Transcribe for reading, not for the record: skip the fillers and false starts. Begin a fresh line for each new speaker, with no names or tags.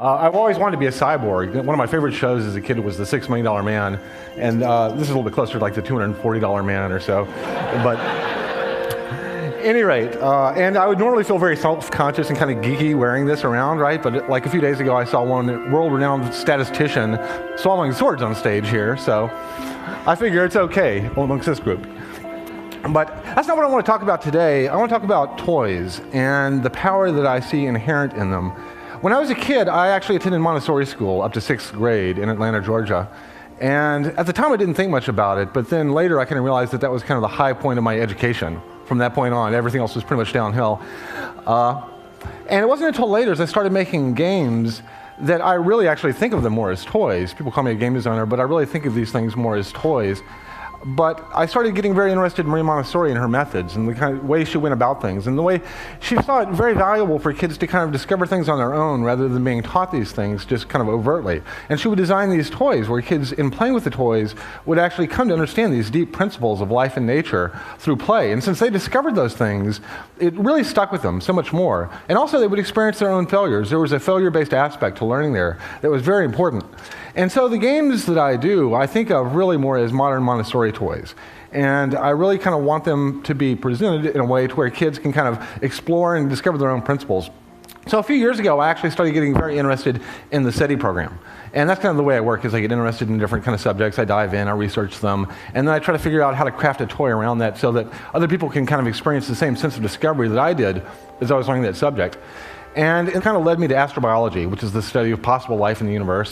I've always wanted to be a cyborg. One of my favorite shows as a kid was The $6 Million Man, and this is a little bit closer to like the $240 Man or so. But at any rate, and I would normally feel very self-conscious and kind of geeky wearing this around, right? But like a few days ago, I saw one world-renowned statistician swallowing swords on stage here, so I figure it's okay amongst this group. But that's not what I want to talk about today. I want to talk about toys and the power that I see inherent in them. When I was a kid, I actually attended Montessori school up to 6th grade in Atlanta, Georgia. And at the time, I didn't think much about it, but then later I kind of realized that that was kind of the high point of my education. From that point on, everything else was pretty much downhill. And it wasn't until later, as I started making games, that I really actually think of them more as toys. People call me a game designer, but I really think of these things more as toys. But I started getting very interested in Marie Montessori and her methods and the kind of way she went about things and the way she saw it very valuable for kids to kind of discover things on their own rather than being taught these things just kind of overtly. And she would design these toys where kids, in playing with the toys, would actually come to understand these deep principles of life and nature through play. And since they discovered those things, it really stuck with them so much more. And also they would experience their own failures. There was a failure-based aspect to learning there that was very important. And so the games that I do, I think of really more as modern Montessori toys. And I really kind of want them to be presented in a way to where kids can kind of explore and discover their own principles. So a few years ago, I actually started getting very interested in the SETI program. And that's kind of the way I work, is I get interested in different kind of subjects. I dive in, I research them, and then I try to figure out how to craft a toy around that so that other people can kind of experience the same sense of discovery that I did as I was learning that subject. And it kind of led me to astrobiology, which is the study of possible life in the universe.